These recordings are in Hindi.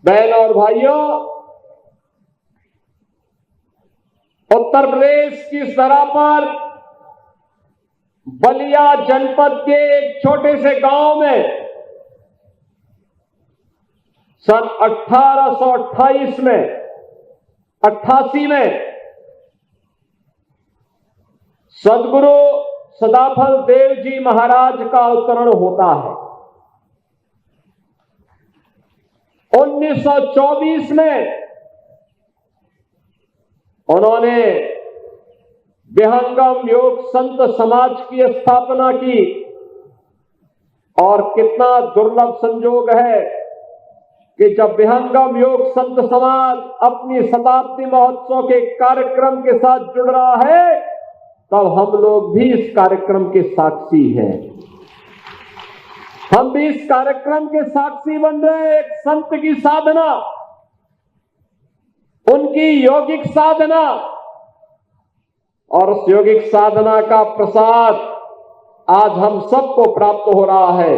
बहनों और भाइयों, उत्तर प्रदेश की धरा पर बलिया जनपद के एक छोटे से गांव में सन 1888 में सद्गुरु सदाफल देव जी महाराज का अवतरण होता है। 1924 में उन्होंने विहंगम योग संत समाज की स्थापना की और कितना दुर्लभ संजोग है कि जब विहंगम योग संत समाज अपनी शताब्दी महोत्सव के कार्यक्रम के साथ जुड़ रहा है, तब हम लोग भी इस कार्यक्रम के साक्षी हैं। हम भी इस कार्यक्रम के साक्षी बन रहे हैं। एक संत की साधना, उनकी यौगिक साधना, और उस यौगिक साधना का प्रसाद आज हम सबको प्राप्त हो रहा है।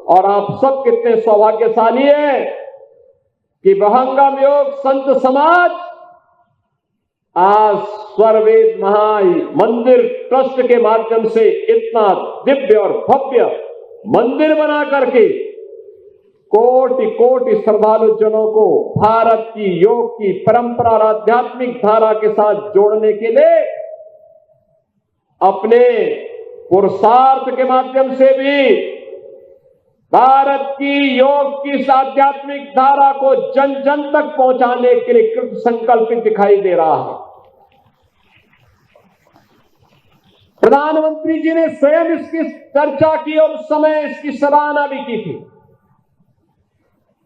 और आप सब कितने सौभाग्यशाली हैं कि विहंगम योग संत समाज आज स्वरवेद मंदिर ट्रस्ट के माध्यम से इतना दिव्य और भव्य मंदिर बना करके कोटि कोटि श्रद्धालु जनों को भारत की योग की परंपरा और आध्यात्मिक धारा के साथ जोड़ने के लिए अपने पुरुषार्थ के माध्यम से भी भारत की योग की आध्यात्मिक धारा को जन जन तक पहुंचाने के लिए कृत संकल्पित दिखाई दे रहा है। प्रधानमंत्री जी ने स्वयं इसकी चर्चा की और उस समय इसकी सराहना भी की थी।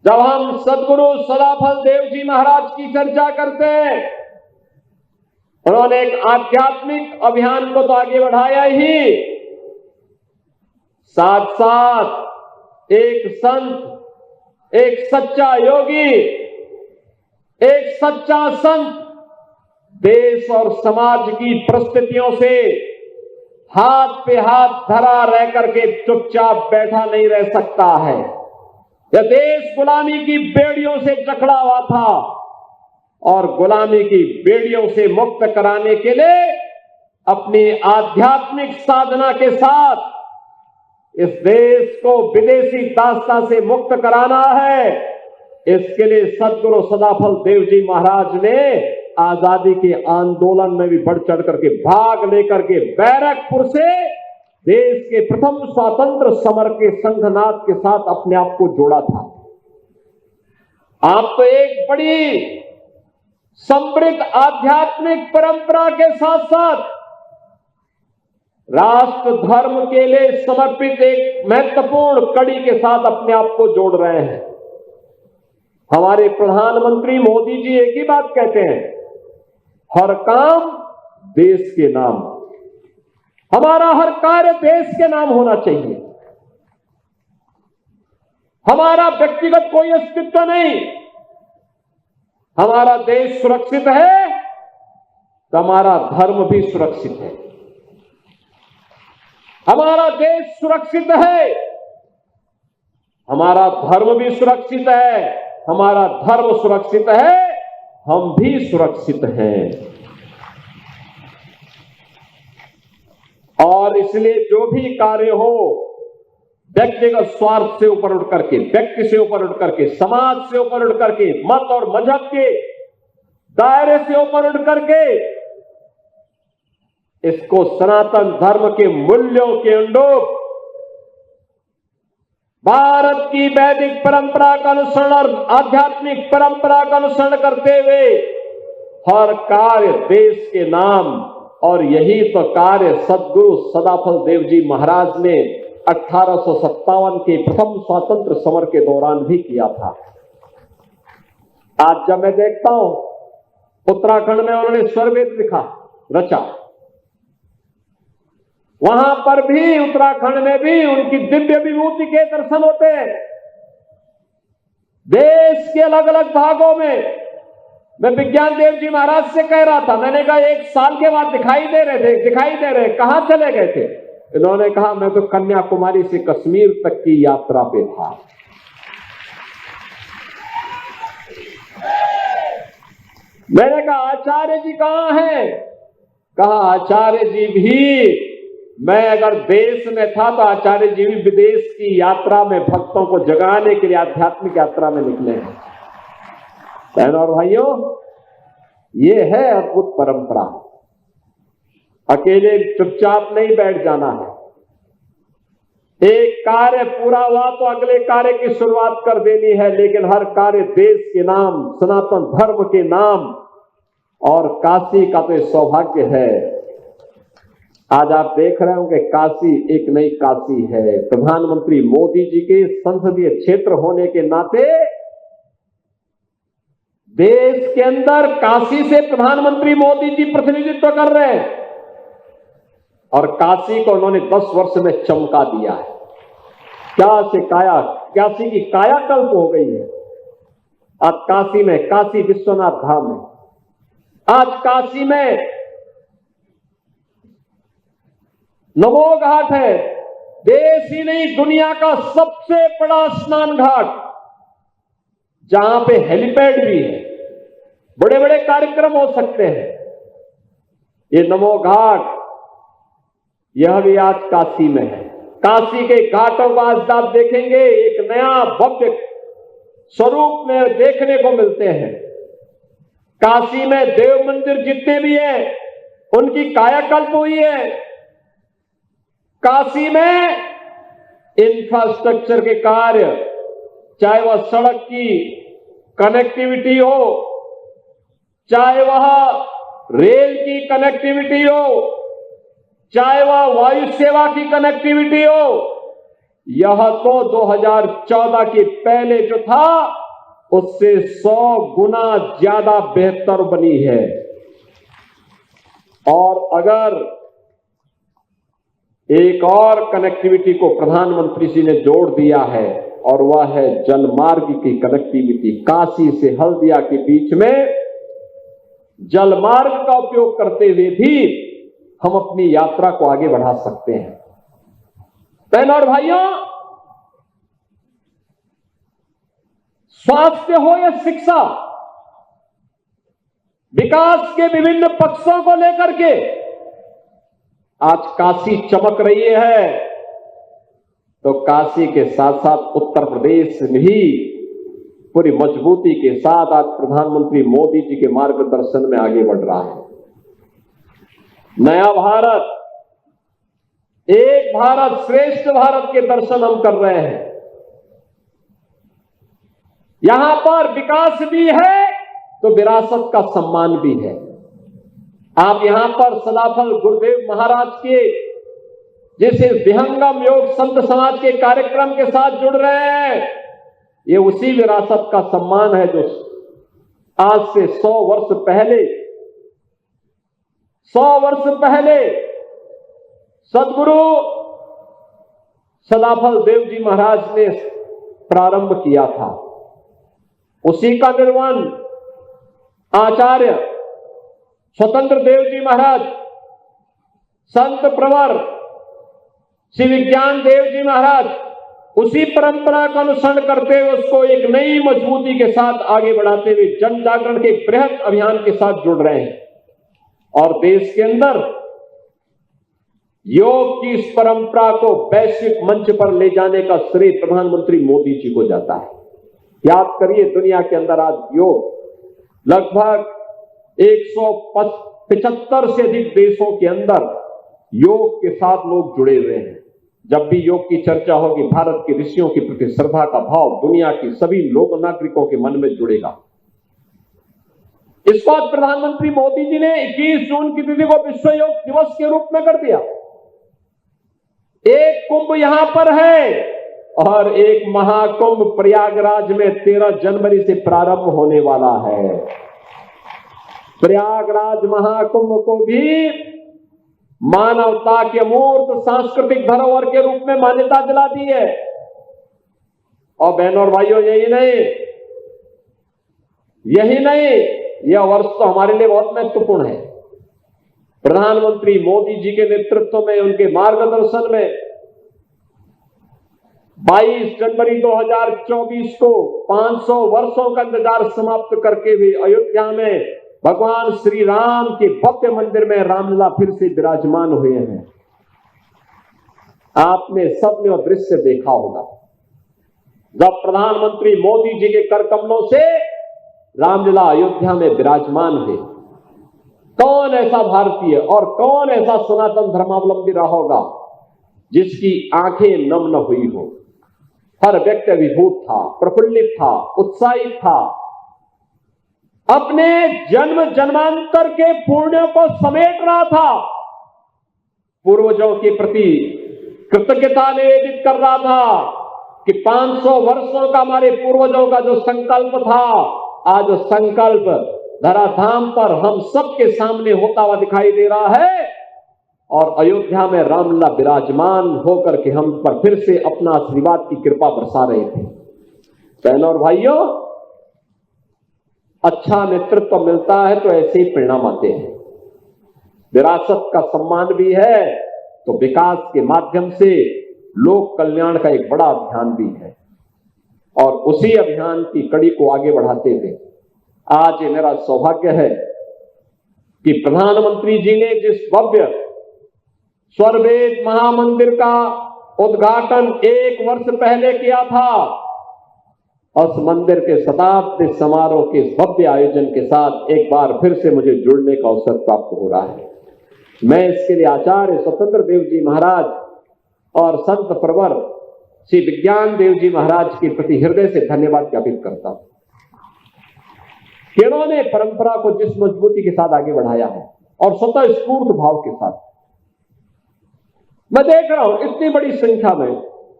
जब हम सद्गुरु सदाफल देव जी महाराज की चर्चा करते हैं, उन्होंने एक आध्यात्मिक अभियान को तो आगे बढ़ाया ही, साथ साथ एक संत, एक सच्चा योगी, एक सच्चा संत देश और समाज की परिस्थितियों से हाथ पे हाथ धरा रह करके चुपचाप बैठा नहीं रह सकता है। यह देश गुलामी की बेड़ियों से जकड़ा हुआ था और गुलामी की बेड़ियों से मुक्त कराने के लिए अपनी आध्यात्मिक साधना के साथ इस देश को विदेशी दास्ता से मुक्त कराना है। इसके लिए सद्गुरु सदाफल देव जी महाराज ने आजादी के आंदोलन में भी बढ़ चढ़ करके भाग लेकर के बैरकपुर से देश के प्रथम स्वतंत्र समर के संघनाद के साथ अपने आप को जोड़ा था। आप तो एक बड़ी समृद्ध आध्यात्मिक परंपरा के साथ साथ राष्ट्र धर्म के लिए समर्पित एक महत्वपूर्ण कड़ी के साथ अपने आप को जोड़ रहे हैं। हमारे प्रधानमंत्री मोदी जी एक ही बात कहते हैं, हर काम देश के नाम। हमारा हर कार्य देश के नाम होना चाहिए। हमारा व्यक्तिगत कोई अस्तित्व नहीं। हमारा देश सुरक्षित है तो हमारा धर्म भी सुरक्षित है। हमारा देश सुरक्षित है, हमारा धर्म भी सुरक्षित है। हमारा धर्म सुरक्षित है, हम भी सुरक्षित हैं। और इसलिए जो भी कार्य हो, व्यक्तिगत स्वार्थ से ऊपर उठ करके, व्यक्ति से ऊपर उठ करके, समाज से ऊपर उठ करके, मत और मजहब के दायरे से ऊपर उठ करके इसको सनातन धर्म के मूल्यों के अनुरूप भारत की वैदिक परंपरा का अनुसरण और आध्यात्मिक परंपरा का अनुसरण करते हुए हर कार्य देश के नाम, और यही तो कार्य सद्गुरु सदाफल देव जी महाराज ने 1857 के प्रथम स्वातंत्र समर के दौरान भी किया था। आज जब मैं देखता हूं उत्तराखंड में उन्होंने स्वरवेद रचा, वहां पर भी, उत्तराखंड में भी उनकी दिव्य विभूति के दर्शन होते हैं। देश के अलग अलग भागों में, मैं विज्ञान देव जी महाराज से कह रहा था, मैंने कहा 1 साल के बाद दिखाई दे रहे, कहां चले गए थे? इन्होंने कहा मैं तो कन्याकुमारी से कश्मीर तक की यात्रा पे था। मैंने कहा आचार्य जी कहां हैं? कहा आचार्य जी भी, मैं अगर देश में था तो आचार्य जी भी विदेश की यात्रा में भक्तों को जगाने के लिए आध्यात्मिक यात्रा में निकले हैं। बहनों और भाइयों, ये है अद्भुत परंपरा। अकेले चुपचाप नहीं बैठ जाना है। एक कार्य पूरा हुआ तो अगले कार्य की शुरुआत कर देनी है, लेकिन हर कार्य देश के नाम, सनातन धर्म के नाम, और काशी का तो सौभाग्य है। आज आप देख रहे होंगे काशी एक नई काशी है। प्रधानमंत्री मोदी जी के संसदीय क्षेत्र होने के नाते देश के अंदर काशी से प्रधानमंत्री मोदी जी प्रतिनिधित्व कर रहे हैं, और काशी को उन्होंने 10 वर्ष में चमका दिया है। क्या से काया, काशी की कायाकल्प हो गई है। आज काशी में काशी विश्वनाथ धाम है। आज काशी में नमो घाट है, देश ही नहीं दुनिया का सबसे बड़ा स्नान घाट, जहां पे हेलीपैड भी है, बड़े बड़े कार्यक्रम हो सकते हैं। ये नमो घाट, यह भी आज काशी में है। काशी के घाटों को आज आप देखेंगे, एक नया भव्य स्वरूप में देखने को मिलते हैं। काशी में देव मंदिर जितने भी हैं, उनकी कायाकल्प हुई है। काशी में इंफ्रास्ट्रक्चर के कार्य, चाहे वह सड़क की कनेक्टिविटी हो, चाहे वह रेल की कनेक्टिविटी हो, चाहे वह वायु सेवा की कनेक्टिविटी हो, यह तो 2014 के पहले जो था उससे 100 गुना ज्यादा बेहतर बनी है। और अगर एक और कनेक्टिविटी को प्रधानमंत्री जी ने जोड़ दिया है, और वह है जलमार्ग की कनेक्टिविटी। काशी से हल्दिया के बीच में जलमार्ग का उपयोग करते हुए भी हम अपनी यात्रा को आगे बढ़ा सकते हैं। बहनों और भाइयों, स्वास्थ्य हो या शिक्षा, विकास के विभिन्न पक्षों को लेकर के आज काशी चमक रही है, तो काशी के साथ साथ उत्तर प्रदेश भी पूरी मजबूती के साथ आज प्रधानमंत्री मोदी जी के मार्गदर्शन में आगे बढ़ रहा है। नया भारत, एक भारत श्रेष्ठ भारत के दर्शन हम कर रहे हैं। यहां पर विकास भी है तो विरासत का सम्मान भी है। आप यहां पर सदाफल गुरुदेव महाराज के जैसे विहंगम योग संत समाज के कार्यक्रम के साथ जुड़ रहे हैं, ये उसी विरासत का सम्मान है जो आज से 100 वर्ष पहले सदगुरु सदाफल देव जी महाराज ने प्रारंभ किया था। उसी का निर्माण आचार्य स्वतंत्र देव जी महाराज, संत प्रवर श्री विज्ञान देव जी महाराज, उसी परंपरा का अनुसरण करते हुए उसको एक नई मजबूती के साथ आगे बढ़ाते हुए जन जागरण के बृहद अभियान के साथ जुड़ रहे हैं। और देश के अंदर योग की इस परंपरा को वैश्विक मंच पर ले जाने का श्रेय प्रधानमंत्री मोदी जी को जाता है। याद करिए, दुनिया के अंदर आज योग लगभग 175 से अधिक देशों के अंदर योग के साथ लोग जुड़े हुए हैं। जब भी योग की चर्चा होगी, भारत के ऋषियों के प्रति श्रद्धा का भाव दुनिया के सभी लोक नागरिकों के मन में जुड़ेगा। इसको आज प्रधानमंत्री मोदी जी ने 21 जून की तिथि को विश्व योग दिवस के रूप में कर दिया। एक कुंभ यहां पर है और एक महाकुंभ प्रयागराज में 13 जनवरी से प्रारंभ होने वाला है। प्रयागराज महाकुंभ को भी मानवता के अमूर्त सांस्कृतिक धरोहर के रूप में मान्यता दिला दी है। और बहनों और भाइयों, यही नहीं, यह वर्ष तो हमारे लिए बहुत महत्वपूर्ण है। प्रधानमंत्री मोदी जी के नेतृत्व में, उनके मार्गदर्शन में 22 जनवरी 2024 को 500 वर्षों का इंतजार समाप्त करके भी अयोध्या में भगवान श्री राम के भव्य मंदिर में रामलला फिर से विराजमान हुए हैं। आपने सबने वो दृश्य देखा होगा जब प्रधानमंत्री मोदी जी के कर कमलों से रामलला अयोध्या में विराजमान हुए। कौन ऐसा भारतीय और कौन ऐसा सनातन धर्मावलंबी रहा होगा जिसकी आंखें नम न हुई हो। हर व्यक्ति अभिभूत था, प्रफुल्लित था, उत्साहित था, अपने जन्म जन्मांतर के पुण्यों को समेट रहा था, पूर्वजों के प्रति कृतज्ञता निवेदित कर रहा था कि 500 वर्षों का हमारे पूर्वजों का जो संकल्प था, आज वो संकल्प धराधाम पर हम सबके सामने होता हुआ दिखाई दे रहा है। और अयोध्या में रामलला विराजमान होकर के हम पर फिर से अपना आशीर्वाद की कृपा बरसा रहे थे। बहनों और भाइयों, अच्छा नेतृत्व मिलता है तो ऐसे ही परिणाम आते हैं। विरासत का सम्मान भी है तो विकास के माध्यम से लोक कल्याण का एक बड़ा अभियान भी है। और उसी अभियान की कड़ी को आगे बढ़ाते हुए आज ये मेरा सौभाग्य है कि प्रधानमंत्री जी ने जिस भव्य स्वरवेद महामंदिर का उद्घाटन 1 वर्ष पहले किया था, उस मंदिर के शताब्दी समारोह के भव्य आयोजन के साथ एक बार फिर से मुझे जुड़ने का अवसर प्राप्त हो रहा है। मैं इसके लिए आचार्य स्वतंत्र देव जी महाराज और संत प्रवर श्री विज्ञान देव जी महाराज के प्रति हृदय से धन्यवाद ज्ञापित करता हूं कि इन्होंने परंपरा को जिस मजबूती के साथ आगे बढ़ाया है और स्वतः स्फूर्त भाव के साथ। मैं देख रहा हूं इतनी बड़ी संख्या में,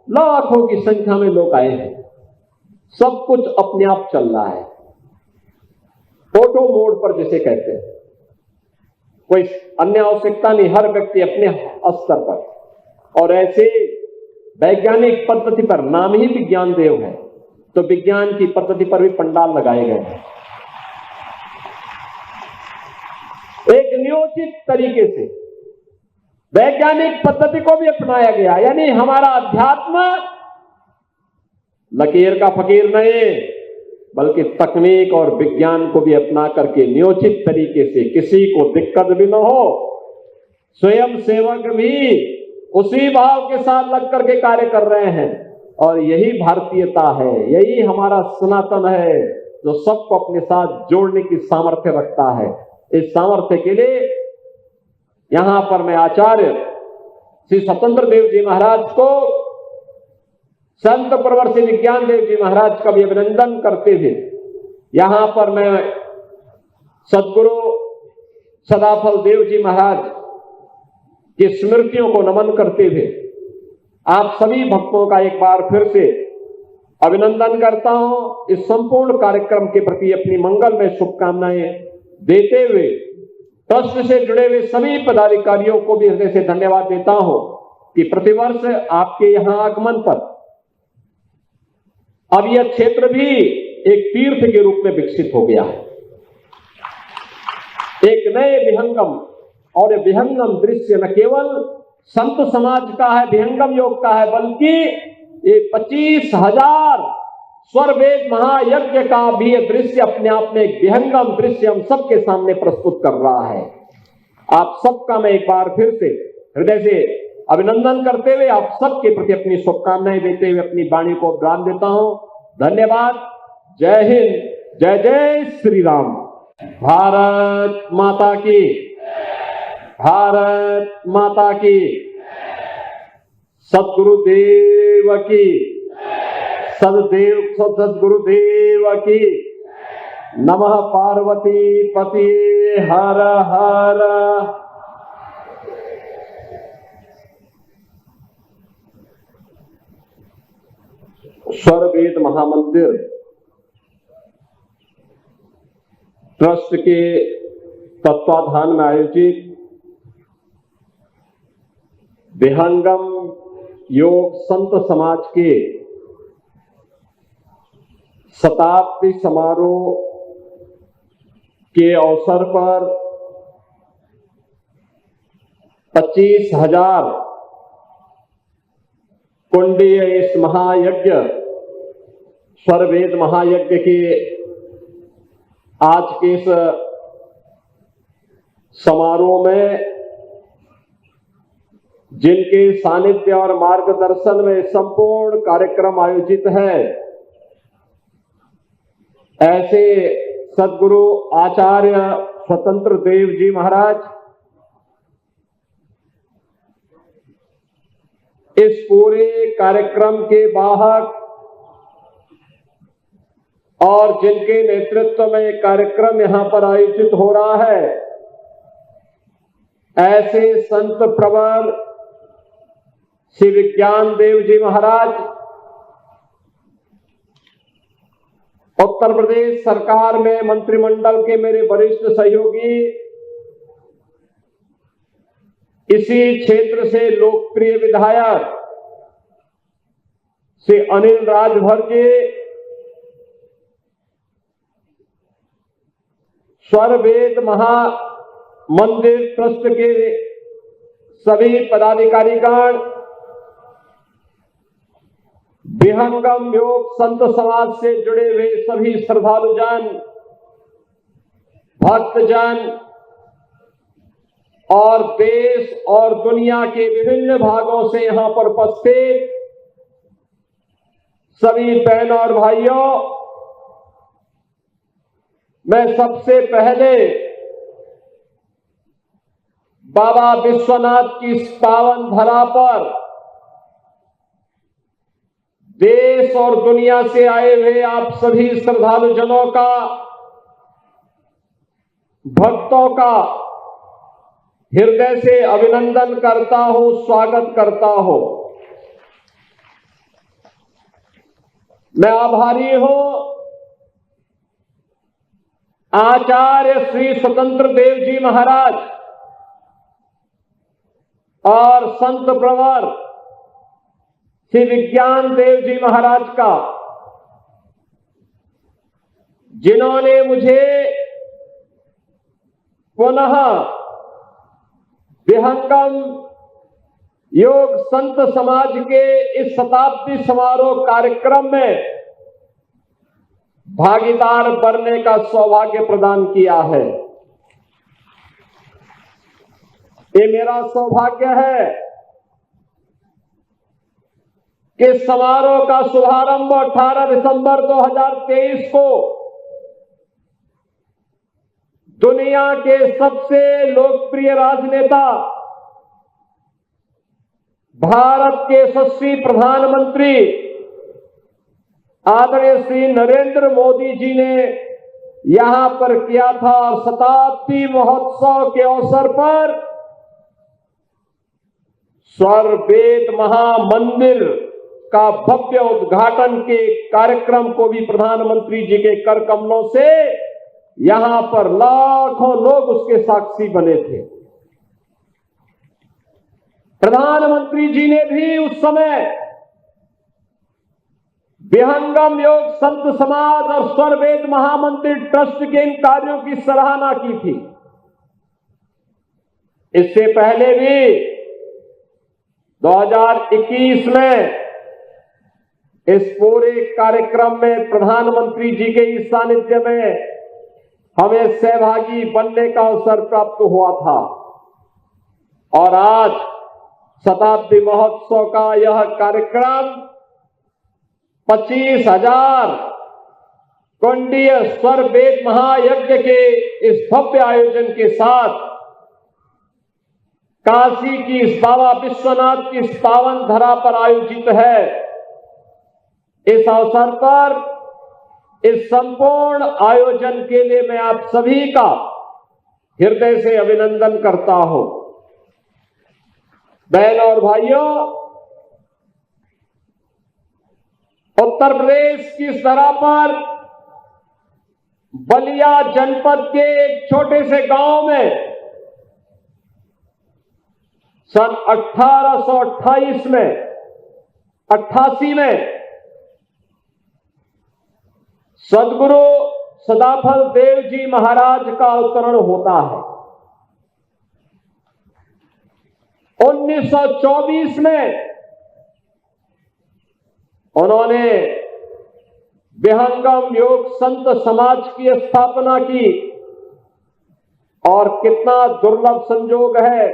लाखों की संख्या में लोग आए हैं। सब कुछ अपने आप चल रहा है, ऑटो मोड पर जिसे कहते हैं। कोई अन्य आवश्यकता नहीं, हर व्यक्ति अपने स्तर पर। और ऐसे वैज्ञानिक पद्धति पर, नाम ही विज्ञान देव है तो विज्ञान की पद्धति पर भी पंडाल लगाए गए हैं। एक नियोजित तरीके से वैज्ञानिक पद्धति को भी अपनाया गया, यानी हमारा अध्यात्म लकीर का फकीर नहीं बल्कि तकनीक और विज्ञान को भी अपना करके नियोजित तरीके से, किसी को दिक्कत भी न हो, स्वयं सेवक भी उसी भाव के साथ लग करके कार्य कर रहे हैं। और यही भारतीयता है, यही हमारा सनातन है जो सबको अपने साथ जोड़ने की सामर्थ्य रखता है। इस सामर्थ्य के लिए यहां पर मैं आचार्य श्री स्वतंत्र देव जी महाराज को, संत प्रवर श्री विज्ञान देव जी महाराज का भी अभिनंदन करते हुए यहां पर मैं सदगुरु सदाफल देव जी महाराज की स्मृतियों को नमन करते हुए आप सभी भक्तों का एक बार फिर से अभिनंदन करता हूं। इस संपूर्ण कार्यक्रम के प्रति अपनी मंगलमय शुभकामनाएं देते हुए ट्रस्ट से जुड़े हुए सभी पदाधिकारियों को भी हृदय से धन्यवाद देता हूं कि प्रतिवर्ष आपके यहां आगमन पर अब यह क्षेत्र भी एक तीर्थ के रूप में विकसित हो गया है। एक नए विहंगम, और विहंगम दृश्य न केवल संत समाज का है, विहंगम योग का है, बल्कि ये 25,000 स्वरवेद महायज्ञ का भी यह दृश्य अपने आप में एक विहंगम दृश्य हम सबके सामने प्रस्तुत कर रहा है। आप सबका मैं एक बार फिर से हृदय से अभिनंदन करते हुए आप सबके प्रति अपनी शुभकामनाएं देते हुए अपनी वाणी को विराम देता हूं। धन्यवाद। जय हिंद, जय जय श्री राम। भारत माता की, भारत माता की, सदगुरुदेव की, सदगुरुदेव की। नमः पार्वती पति हर हर। स्वरवेद महामंदिर ट्रस्ट के तत्वाधान में आयोजित विहंगम योग संत समाज के शताब्दी समारोह के अवसर पर 25,000 कुंडीय इस महायज्ञ, स्वरवेद महायज्ञ के आज के इस समारोह में जिनके सानिध्य और मार्गदर्शन में संपूर्ण कार्यक्रम आयोजित है, ऐसे सद्गुरु आचार्य स्वतंत्र देव जी महाराज इस पूरे कार्यक्रम के वाहक और जिनके नेतृत्व में कार्यक्रम यहां पर आयोजित हो रहा है, ऐसे संत प्रवर श्री विज्ञान देव जी महाराज, उत्तर प्रदेश सरकार में मंत्रिमंडल के मेरे वरिष्ठ सहयोगी, इसी क्षेत्र से लोकप्रिय विधायक श्री अनिल राजभर जी, स्वर वेद महामंदिर ट्रस्ट के सभी पदाधिकारीगण, विहंगम योग संत समाज से जुड़े हुए सभी श्रद्धालुजन, भक्तजन और देश और दुनिया के विभिन्न भागों से यहां पर उपस्थित सभी बहन और भाइयों, मैं सबसे पहले बाबा विश्वनाथ की इस पावन धरा पर देश और दुनिया से आए हुए आप सभी श्रद्धालुजनों का, भक्तों का हृदय से अभिनंदन करता हूं, स्वागत करता हूं। मैं आभारी हूं आचार्य श्री स्वतंत्र देव जी महाराज और संत प्रवर श्री विज्ञान देव जी महाराज का, जिन्होंने मुझे पुनः विहंगम योग संत समाज के इस शताब्दी समारोह कार्यक्रम में भागीदार बनने का सौभाग्य प्रदान किया है। ये मेरा सौभाग्य है कि समारोह का शुभारंभ 18 दिसंबर 2023 को दुनिया के सबसे लोकप्रिय राजनेता, भारत के यशस्वी प्रधानमंत्री आदरणीय श्री नरेंद्र मोदी जी ने यहां पर किया था। और शताब्दी महोत्सव के अवसर पर स्वर वेद महामंदिर का भव्य उद्घाटन के कार्यक्रम को भी प्रधानमंत्री जी के कर कमलों से यहां पर लाखों लोग उसके साक्षी बने थे। प्रधानमंत्री जी ने भी उस समय विहंगम योग संत समाज और स्वर वेद महामंदिर ट्रस्ट के इन कार्यों की सराहना की थी। इससे पहले भी 2021 में इस पूरे कार्यक्रम में प्रधानमंत्री जी के इस सानिध्य में हमें सहभागी बनने का अवसर प्राप्त हुआ था। और आज शताब्दी महोत्सव का यह कार्यक्रम 25,000 कुंडीय स्वर वेद महायज्ञ के इस भव्य आयोजन के साथ काशी की इस बाबा विश्वनाथ की इस पावन धरा पर आयोजित है। इस अवसर पर इस संपूर्ण आयोजन के लिए मैं आप सभी का हृदय से अभिनंदन करता हूं। बहनों और भाइयों, उत्तर प्रदेश की इस धरा पर बलिया जनपद के एक छोटे से गांव में सन 1888 में सद्गुरु सदाफल देव जी महाराज का अवतरण होता है। 1924 में उन्होंने विहंगम योग संत समाज की स्थापना की और कितना दुर्लभ संजोग है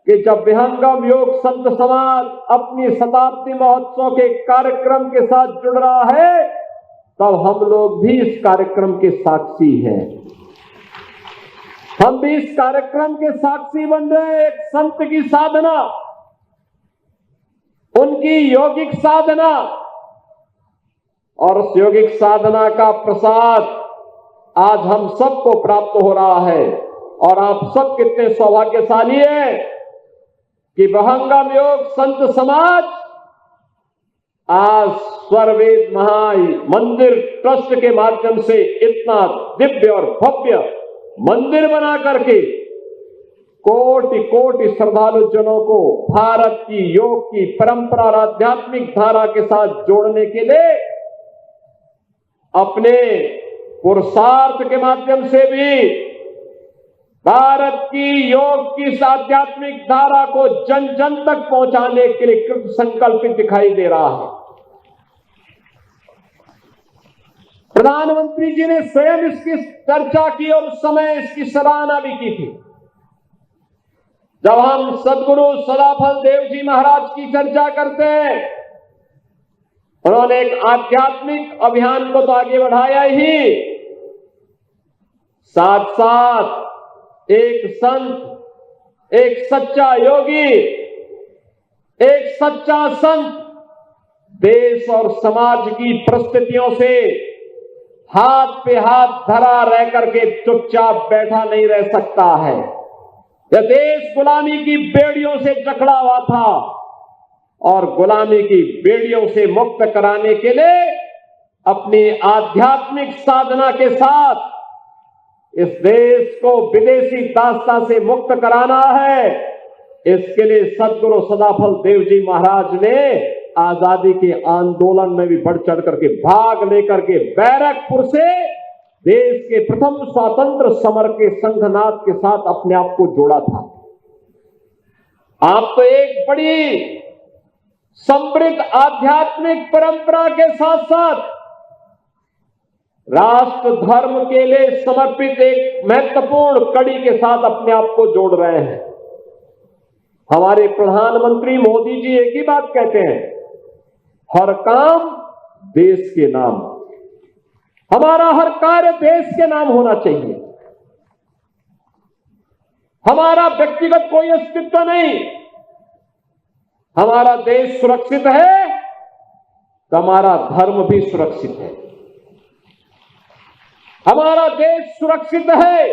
कि जब विहंगम योग संत समाज अपनी शताब्दी महोत्सव के कार्यक्रम के साथ जुड़ रहा है, तब हम लोग भी इस कार्यक्रम के साक्षी हैं। हम भी इस कार्यक्रम के साक्षी बन रहे हैं। एक संत की साधना, उनकी यौगिक साधना, और उस यौगिक साधना का प्रसाद आज हम सबको प्राप्त हो रहा है। और आप सब कितने सौभाग्यशाली हैं कि विहंगम योग संत समाज आज स्वरवेद मंदिर ट्रस्ट के माध्यम से इतना दिव्य और भव्य मंदिर बना करके कोटि कोटि श्रद्धालु जनों को भारत की योग की परंपरा और आध्यात्मिक धारा के साथ जोड़ने के लिए अपने पुरुषार्थ के माध्यम से भी भारत की योग की आध्यात्मिक धारा को जन जन तक पहुंचाने के लिए कृत संकल्पित दिखाई दे रहा है। प्रधानमंत्री जी ने स्वयं इसकी चर्चा की और उस समय इसकी सराहना भी की थी। जब हम सद्गुरु सदाफल देव जी महाराज की चर्चा करते हैं, उन्होंने एक आध्यात्मिक अभियान को तो आगे बढ़ाया ही, साथ साथ एक संत, एक सच्चा योगी, एक सच्चा संत देश और समाज की परिस्थितियों से हाथ पे हाथ धरा रह करके चुपचाप बैठा नहीं रह सकता है। यह देश गुलामी की बेड़ियों से जकड़ा हुआ था और गुलामी की बेड़ियों से मुक्त कराने के लिए अपनी आध्यात्मिक साधना के साथ इस देश को विदेशी दास्ता से मुक्त कराना है। इसके लिए सद्गुरु सदाफल देव जी महाराज ने आजादी के आंदोलन में भी बढ़ चढ़ करके भाग लेकर के बैरकपुर से देश के प्रथम स्वतंत्र समर के संघनाथ के साथ अपने आप को जोड़ा था। आप तो एक बड़ी समृद्ध आध्यात्मिक परंपरा के साथ साथ राष्ट्र धर्म के लिए समर्पित एक महत्वपूर्ण कड़ी के साथ अपने आप को जोड़ रहे हैं। हमारे प्रधानमंत्री मोदी जी एक ही बात कहते हैं, हर काम देश के नाम। हमारा हर कार्य देश के नाम होना चाहिए। हमारा व्यक्तिगत कोई अस्तित्व नहीं। हमारा देश सुरक्षित है तो हमारा धर्म भी सुरक्षित है। हमारा देश सुरक्षित है,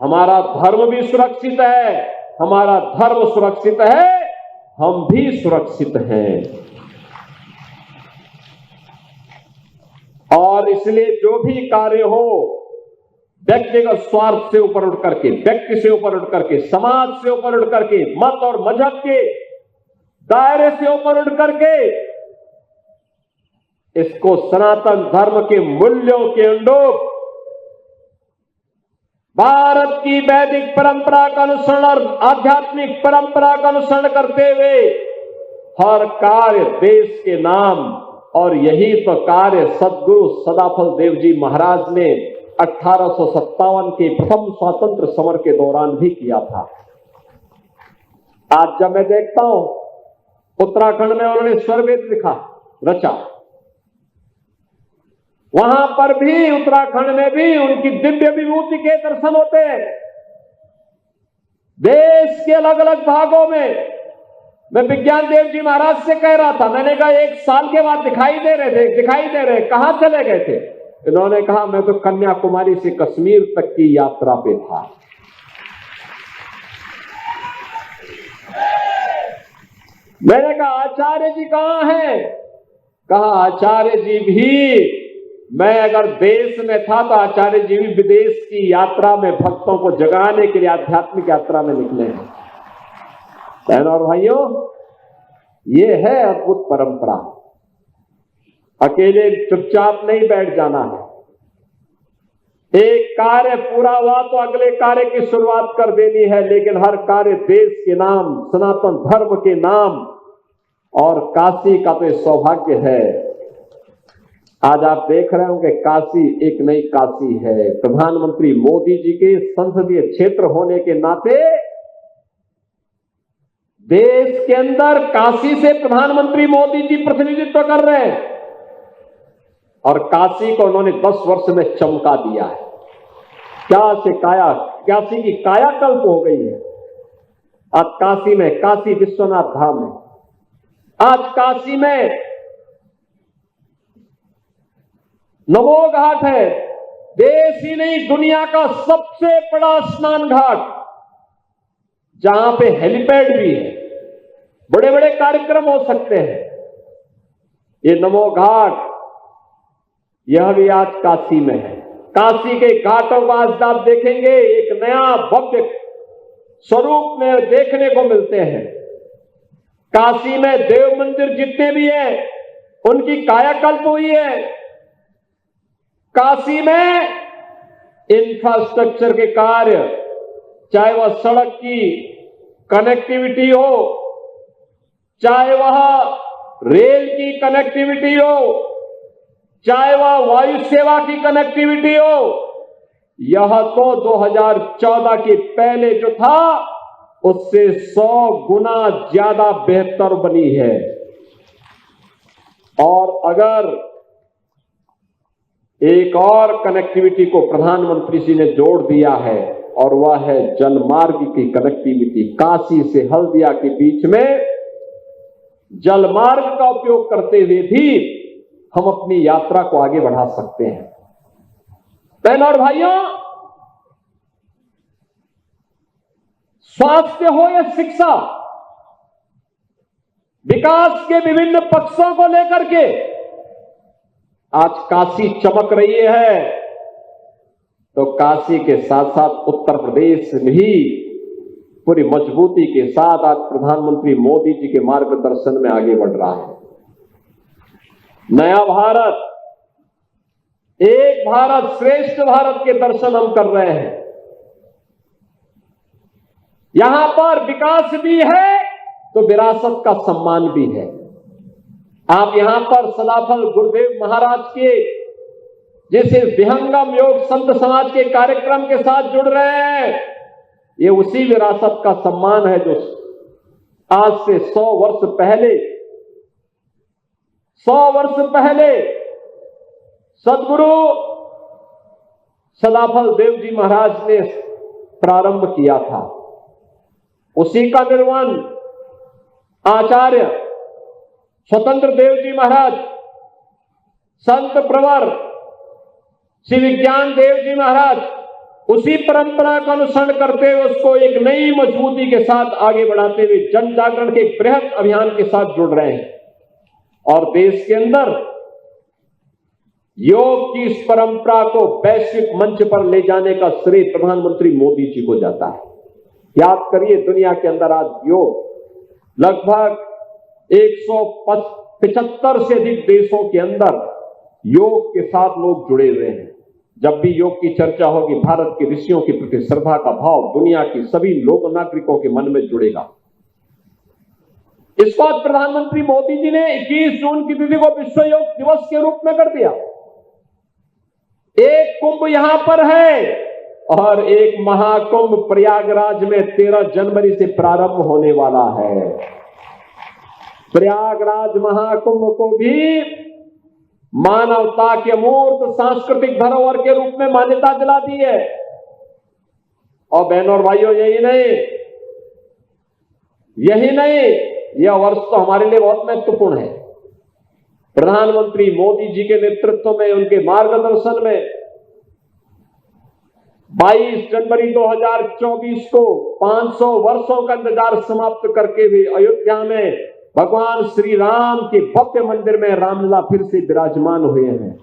हमारा धर्म भी सुरक्षित है। हमारा धर्म सुरक्षित है, हम भी सुरक्षित हैं। और इसलिए जो भी कार्य हो, व्यक्तिगत स्वार्थ से ऊपर उठ करके, व्यक्ति से ऊपर उठ करके, समाज से ऊपर उठ करके, मत और मजहब के दायरे से ऊपर उठ करके इसको सनातन धर्म के मूल्यों के अनुरूप भारत की वैदिक परंपरा का अनुसरण और आध्यात्मिक परंपरा का अनुसरण करते हुए हर कार्य देश के नाम। और यही तो कार्य सद्गुरु सदाफल देव जी महाराज ने 1857 के प्रथम स्वातंत्र समर के दौरान भी किया था। आज जब मैं देखता हूं उत्तराखंड में उन्होंने स्वरवेद लिखा, रचा, वहां पर भी, उत्तराखंड में भी उनकी दिव्य विभूति के दर्शन होते हैं। देश के अलग अलग भागों में मैं विज्ञान देव जी महाराज से कह रहा था, मैंने कहा 1 साल के बाद दिखाई दे रहे, कहां चले गए थे? इन्होंने कहा मैं तो कन्याकुमारी से कश्मीर तक की यात्रा पे था। मैंने कहा आचार्य जी कहां हैं? कहा आचार्य जी भी, मैं अगर देश में था तो आचार्य जी भी विदेश की यात्रा में भक्तों को जगाने के लिए आध्यात्मिक यात्रा में निकले हैं। बहनों और भाइयों, ये है अद्भुत परंपरा। अकेले चुपचाप नहीं बैठ जाना है। एक कार्य पूरा हुआ तो अगले कार्य की शुरुआत कर देनी है, लेकिन हर कार्य देश के नाम, सनातन धर्म के नाम। और काशी का तो सौभाग्य है, आज आप देख रहे हो कि काशी एक नई काशी है। प्रधानमंत्री मोदी जी के संसदीय क्षेत्र होने के नाते देश के अंदर काशी से प्रधानमंत्री मोदी जी प्रतिनिधित्व कर रहे हैं और काशी को उन्होंने 10 वर्ष में चमका दिया है। क्या से काया, काशी की कायाकल्प हो गई है। आज काशी में काशी विश्वनाथ धाम है। आज काशी में नमो घाट है, देश ही नहीं दुनिया का सबसे बड़ा स्नान घाट, जहां पे हेलीपैड भी है, बड़े बड़े कार्यक्रम हो सकते हैं। ये नमो घाट यह भी आज काशी में है। काशी के घाटों को आज आप देखेंगे एक नया भव्य स्वरूप में देखने को मिलते हैं। काशी में देव मंदिर जितने भी हैं उनकी कायाकल्प हुई है। काशी में इंफ्रास्ट्रक्चर के कार्य, चाहे वह सड़क की कनेक्टिविटी हो, चाहे वह रेल की कनेक्टिविटी हो, चाहे वह वायु सेवा की कनेक्टिविटी हो, यह तो 2014 के पहले जो था उससे 100 गुना ज्यादा बेहतर बनी है। और अगर एक और कनेक्टिविटी को प्रधानमंत्री जी ने जोड़ दिया है और वह है जलमार्ग की कनेक्टिविटी। काशी से हल्दिया के बीच में जलमार्ग का उपयोग करते हुए भी हम अपनी यात्रा को आगे बढ़ा सकते हैं। बहनों और भाइयों, स्वास्थ्य हो या शिक्षा, विकास के विभिन्न पक्षों को लेकर के आज काशी चमक रही है, तो काशी के साथ साथ उत्तर प्रदेश भी पूरी मजबूती के साथ आज प्रधानमंत्री मोदी जी के मार्गदर्शन में आगे बढ़ रहा है। नया भारत, एक भारत श्रेष्ठ भारत के दर्शन हम कर रहे हैं। यहां पर विकास भी है तो विरासत का सम्मान भी है। आप यहां पर सदाफल गुरुदेव महाराज के जैसे विहंगम योग संत समाज के कार्यक्रम के साथ जुड़ रहे हैं, ये उसी विरासत का सम्मान है जो आज से 100 वर्ष पहले सदगुरु सदाफल देव जी महाराज ने प्रारंभ किया था। उसी का निर्माण आचार्य स्वतंत्र देव जी महाराज, संत प्रवर श्री विज्ञान देव जी महाराज उसी परंपरा का अनुसरण करते हुए उसको एक नई मजबूती के साथ आगे बढ़ाते हुए जन जागरण के बृहत अभियान के साथ जुड़ रहे हैं। और देश के अंदर योग की इस परंपरा को वैश्विक मंच पर ले जाने का श्रेय प्रधानमंत्री मोदी जी को जाता है। याद करिए, दुनिया के अंदर आज योग लगभग 175 से अधिक देशों के अंदर योग के साथ लोग जुड़े हुए हैं। जब भी योग की चर्चा होगी, भारत के ऋषियों के प्रति श्रद्धा का भाव दुनिया के सभी लोक नागरिकों के मन में जुड़ेगा। इसको आज प्रधानमंत्री मोदी जी ने 21 जून की तिथि को विश्व योग दिवस के रूप में कर दिया। एक कुंभ यहां पर है और एक महाकुंभ प्रयागराज में 13 जनवरी से प्रारंभ होने वाला है। प्रयागराज महाकुंभ को भी मानवता के अमूर्त सांस्कृतिक धरोहर के रूप में मान्यता दिला दी है। और बहनों और भाइयों, यही नहीं, यह वर्ष तो हमारे लिए बहुत महत्वपूर्ण है। प्रधानमंत्री मोदी जी के नेतृत्व में, उनके मार्गदर्शन में 22 जनवरी 2024 को 500 वर्षों का इंतजार समाप्त करके भी अयोध्या में भगवान श्री राम के भव्य मंदिर में रामलला फिर से विराजमान हुए हैं।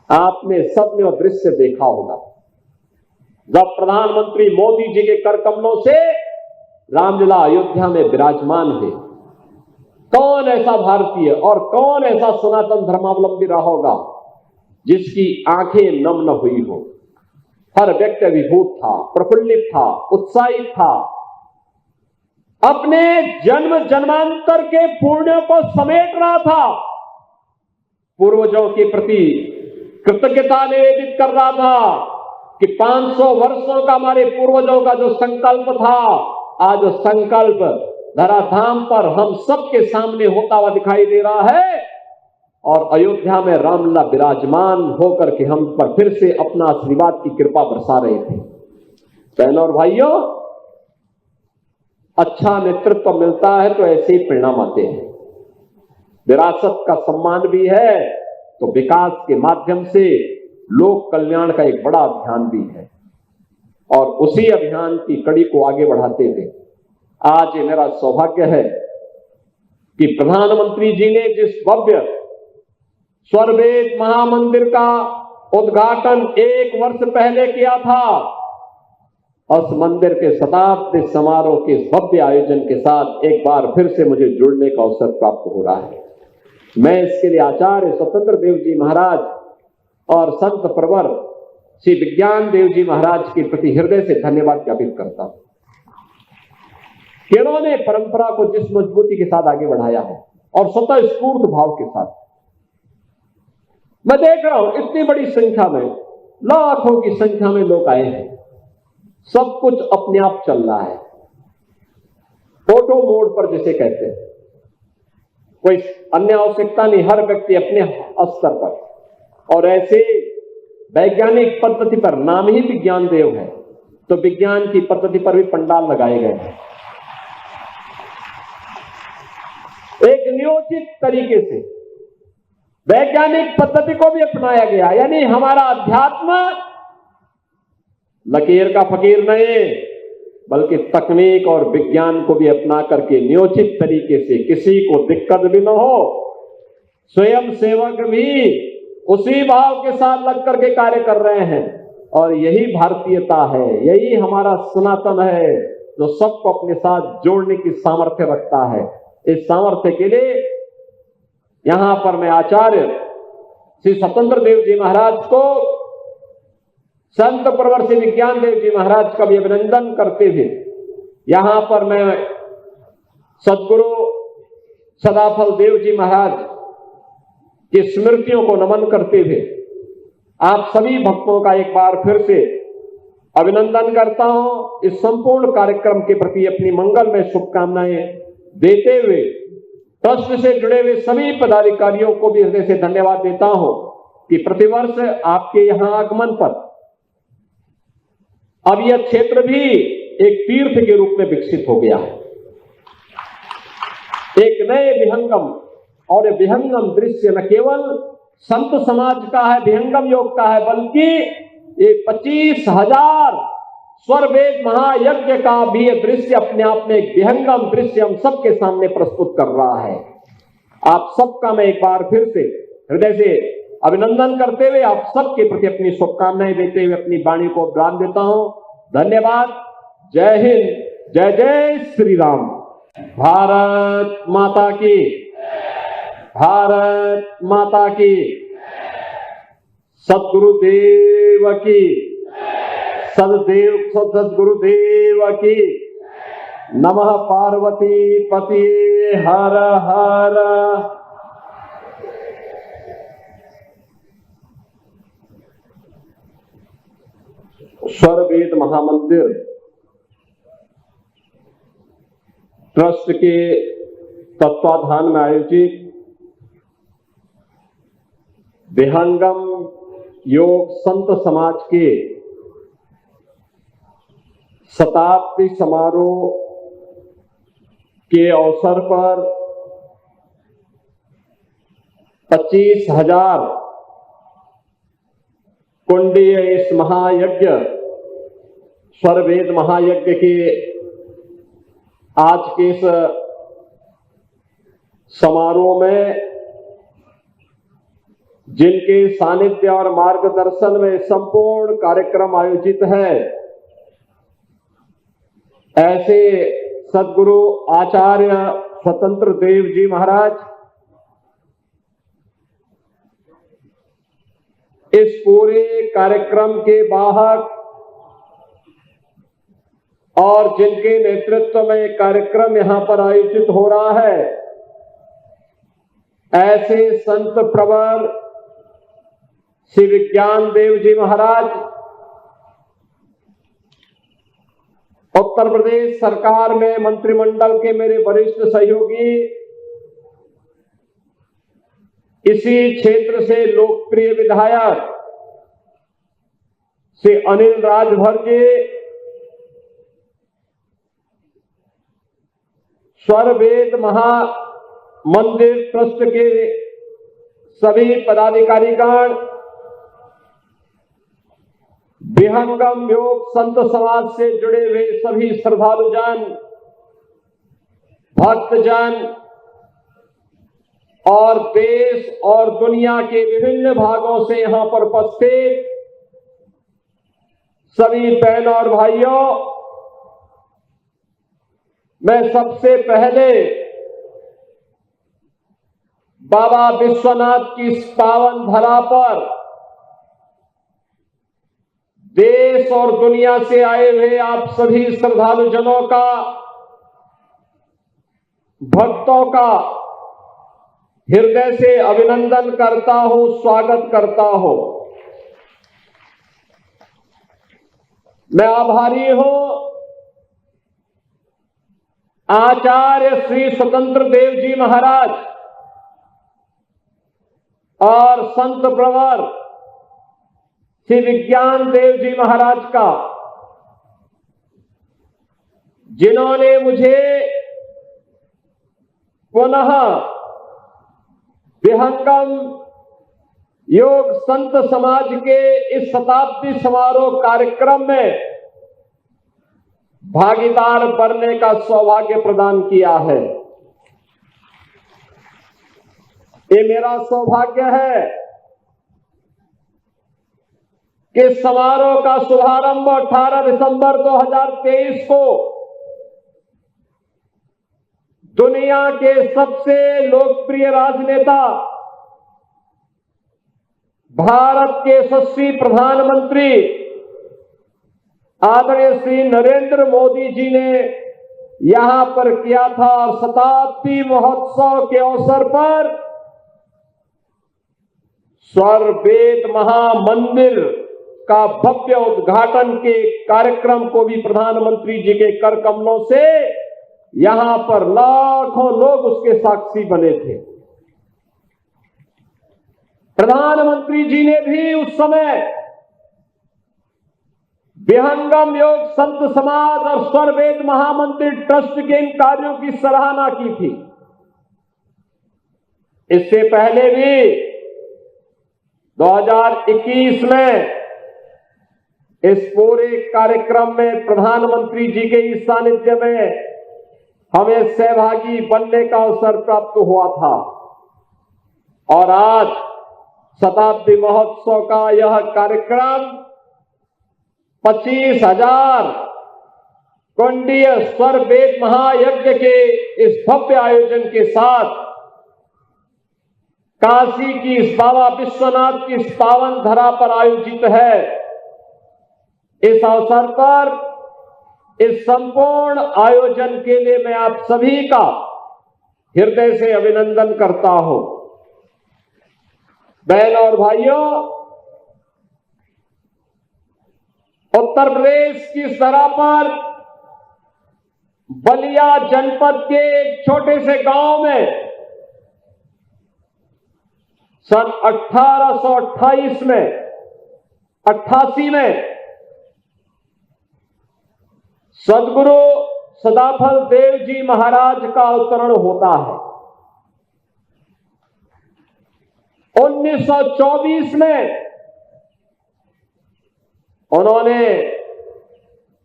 आपने सबने वह दृश्य देखा होगा जब प्रधानमंत्री मोदी जी के कर कमलों से रामलला अयोध्या में विराजमान हुए। कौन ऐसा भारतीय और कौन ऐसा सनातन धर्मावलंबी रहा होगा जिसकी आंखें नम न हुई हो। हर व्यक्ति अभिभूत था, प्रफुल्लित था, उत्साहित था, अपने जन्म जन्मांतर के पुण्यों को समेट रहा था पूर्वजों के प्रति कृतज्ञता निवेदित कर रहा था कि 500 वर्षों का हमारे पूर्वजों का जो संकल्प था, आज वो संकल्प धराधाम पर हम सबके सामने होता हुआ दिखाई दे रहा है। और अयोध्या में रामलला विराजमान होकर के हम पर फिर से अपना आशीर्वाद की कृपा बरसा रहे थे। बहनों और भाइयों, अच्छा नेतृत्व मिलता है तो ऐसे ही परिणाम आते हैं। विरासत का सम्मान भी है तो विकास के माध्यम से लोक कल्याण का एक बड़ा अभियान भी है, और उसी अभियान की कड़ी को आगे बढ़ाते हुए आज ये मेरा सौभाग्य है कि प्रधानमंत्री जी ने जिस भव्य स्वर्वेद महामंदिर का उद्घाटन 1 वर्ष पहले किया था, उस मंदिर के शताब्दी समारोह के भव्य आयोजन के साथ एक बार फिर से मुझे जुड़ने का अवसर प्राप्त हो रहा है। मैं इसके लिए आचार्य स्वतंत्र देव जी महाराज और संत प्रवर श्री विज्ञान देव जी महाराज के प्रति हृदय से धन्यवाद ज्ञापित करता हूं कि उन्होंने परंपरा को जिस मजबूती के साथ आगे बढ़ाया है और स्वतः स्फूर्त भाव के साथ। मैं देख रहा हूं इतनी बड़ी संख्या में, लाखों की संख्या में लोग आए हैं, सब कुछ अपने आप चल रहा है, फोटो मोड पर जिसे कहते हैं, कोई अन्य आवश्यकता नहीं, हर व्यक्ति अपने स्तर पर। और ऐसे वैज्ञानिक पद्धति पर, नाम ही विज्ञान देव है तो विज्ञान की पद्धति पर भी पंडाल लगाए गए हैं। एक नियोजित तरीके से वैज्ञानिक पद्धति को भी अपनाया गया, यानी हमारा अध्यात्म लकीर का फकीर नहीं बल्कि तकनीक और विज्ञान को भी अपना करके नियोजित तरीके से, किसी को दिक्कत भी न हो, स्वयं सेवक भी उसी भाव के साथ लग करके कार्य कर रहे हैं। और यही भारतीयता है, यही हमारा सनातन है जो सबको अपने साथ जोड़ने की सामर्थ्य रखता है। इस सामर्थ्य के लिए यहां पर मैं आचार्य श्री स्वतंत्र देव जी महाराज को, संत प्रवर श्री विज्ञान देव जी महाराज का भी अभिनंदन करते हुए यहां पर मैं सदगुरु सदाफल देव जी महाराज की स्मृतियों को नमन करते हुए आप सभी भक्तों का एक बार फिर से अभिनंदन करता हूं। इस संपूर्ण कार्यक्रम के प्रति अपनी मंगलमय शुभकामनाएं देते हुए ट्रस्ट से जुड़े हुए सभी पदाधिकारियों को भी हृदय से धन्यवाद देता हूं कि प्रतिवर्ष आपके यहां आगमन पर अब यह क्षेत्र भी एक तीर्थ के रूप में विकसित हो गया है। एक नए विहंगम, और यह विहंगम दृश्य न केवल संत समाज का है, विहंगम योग का है, बल्कि ये 25,000 स्वरवेद महायज्ञ का भी यह दृश्य अपने आप में एक विहंगम दृश्य हम सबके सामने प्रस्तुत कर रहा है। आप सबका मैं एक बार फिर से हृदय से अभिनंदन करते हुए आप सबके प्रति अपनी शुभकामनाएं देते हुए अपनी वाणी को विराम देता हूं। धन्यवाद। जय हिंद, जय जय श्री राम। भारत माता की, भारत माता की, सदगुरुदेव की, सदगुरुदेव की। नमः पार्वती पति हर हर। स्वरवेद महामंदिर ट्रस्ट के तत्वाधान में आयोजित विहंगम योग संत समाज के शताब्दी समारोह के अवसर पर 25,000 कुंडीय इस महायज्ञ, स्वरवेद महायज्ञ के आज के इस समारोह में जिनके सानिध्य और मार्गदर्शन में संपूर्ण कार्यक्रम आयोजित है, ऐसे सदगुरु आचार्य स्वतंत्र देव जी महाराज इस पूरे कार्यक्रम के वाहक और जिनके नेतृत्व में कार्यक्रम यहां पर आयोजित हो रहा है, ऐसे संत प्रवर श्री विज्ञान देव जी महाराज उत्तर प्रदेश सरकार में मंत्रिमंडल के मेरे वरिष्ठ सहयोगी, इसी क्षेत्र से लोकप्रिय विधायक श्री अनिल राजभर जी, स्वरवेद महामंदिर ट्रस्ट के सभी पदाधिकारीगण, विहंगम योग संत समाज से जुड़े हुए सभी श्रद्धालुजन, भक्तजन और देश और दुनिया के विभिन्न भागों से यहां पर उपस्थित सभी बहन और भाइयों, मैं सबसे पहले बाबा विश्वनाथ की इस पावन धरा पर देश और दुनिया से आए हुए आप सभी श्रद्धालुजनों का, भक्तों का हृदय से अभिनंदन करता हूं, स्वागत करता हूं। मैं आभारी हूं आचार्य श्री स्वतंत्र देव जी महाराज और संत प्रवर श्री विज्ञान देव जी महाराज का, जिन्होंने मुझे पुनः विहंगम योग संत समाज के इस शताब्दी समारोह कार्यक्रम में भागीदार बनने का सौभाग्य प्रदान किया है। ये मेरा सौभाग्य है कि समारोह का शुभारंभ 18 दिसंबर 2023 को दुनिया के सबसे लोकप्रिय राजनेता, भारत के यशस्वी प्रधानमंत्री आदरणीय श्री नरेंद्र मोदी जी ने यहां पर किया था और शताब्दी महोत्सव के अवसर पर स्वरवेद महामंदिर का भव्य उद्घाटन के कार्यक्रम को भी प्रधानमंत्री जी के कर कमलों से यहां पर लाखों लोग उसके साक्षी बने थे। प्रधानमंत्री जी ने भी उस समय विहंगम योग संत समाज और स्वरवेद महामंदिर ट्रस्ट के इन कार्यों की सराहना की थी। इससे पहले भी 2021 में इस पूरे कार्यक्रम में प्रधानमंत्री जी के इस सानिध्य में हमें सहभागी बनने का अवसर प्राप्त हुआ था और आज शताब्दी महोत्सव का यह कार्यक्रम 25,000 कुंडीय स्वरवेद महायज्ञ के इस भव्य आयोजन के साथ काशी की इस बाबा विश्वनाथ की इस पावन धरा पर आयोजित है। इस अवसर पर इस संपूर्ण आयोजन के लिए मैं आप सभी का हृदय से अभिनंदन करता हूं। बहन और भाइयों, उत्तर प्रदेश की धरा पर बलिया जनपद के एक छोटे से गांव में सन 1888 में सदगुरु सदाफल देव जी महाराज का अवतरण होता है। 1924 में उन्होंने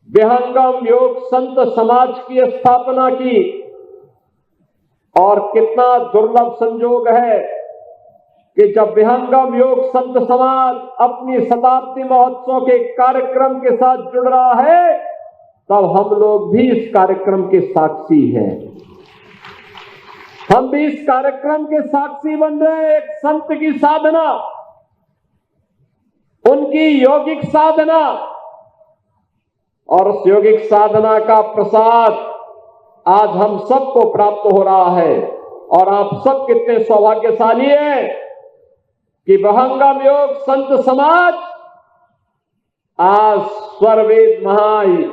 विहंगम योग संत समाज की स्थापना की और कितना दुर्लभ संयोग है कि जब विहंगम योग संत समाज अपनी शताब्दी महोत्सव के कार्यक्रम के साथ जुड़ रहा है, तब हम लोग भी इस कार्यक्रम के साक्षी हैं। हम भी इस कार्यक्रम के साक्षी बन रहे हैं। एक संत की साधना, उनकी यौगिक साधना और उस यौगिक साधना का प्रसाद आज हम सबको प्राप्त हो रहा है। और आप सब कितने सौभाग्यशाली हैं कि विहंगम योग संत समाज आज स्वरवेद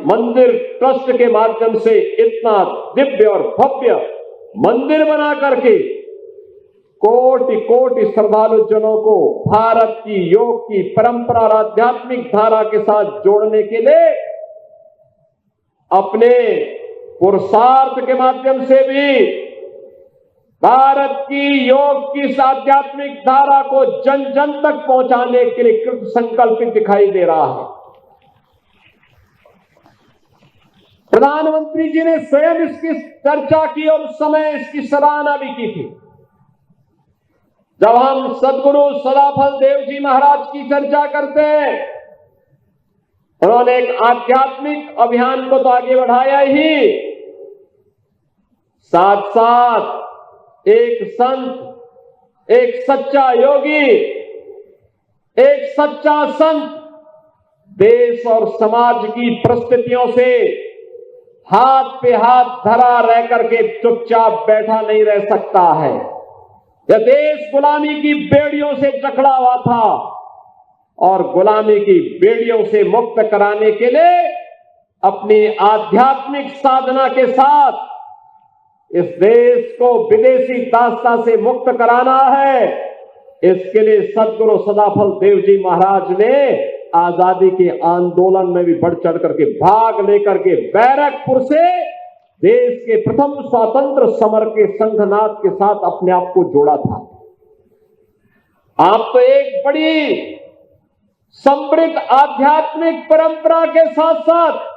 मंदिर ट्रस्ट के माध्यम से इतना दिव्य और भव्य मंदिर बना करके कोटि कोटि श्रद्धालु जनों को भारत की योग की परंपरा और आध्यात्मिक धारा के साथ जोड़ने के लिए अपने पुरुषार्थ के माध्यम से भी भारत की योग की इस आध्यात्मिक धारा को जन जन तक पहुंचाने के लिए कृत संकल्पित दिखाई दे रहा है। प्रधानमंत्री जी ने स्वयं इसकी चर्चा की और उस समय इसकी सराहना भी की थी। जब हम सदगुरु सदाफल देव जी महाराज की चर्चा करते हैं, उन्होंने एक आध्यात्मिक अभियान को तो आगे बढ़ाया ही, साथ साथ एक संत, एक सच्चा योगी, एक सच्चा संत देश और समाज की परिस्थितियों से हाथ पे हाथ धरा रह करके चुपचाप बैठा नहीं रह सकता है। यह देश गुलामी की बेड़ियों से जकड़ा हुआ था और गुलामी की बेड़ियों से मुक्त कराने के लिए अपनी आध्यात्मिक साधना के साथ इस देश को विदेशी दास्ता से मुक्त कराना है। इसके लिए सदगुरु सदाफल देव जी महाराज ने आजादी के आंदोलन में भी बढ़ चढ़ करके भाग लेकर के बैरकपुर से देश के प्रथम स्वतंत्र समर के संघनाथ के साथ अपने आप को जोड़ा था। आप तो एक बड़ी समृद्ध आध्यात्मिक परंपरा के साथ साथ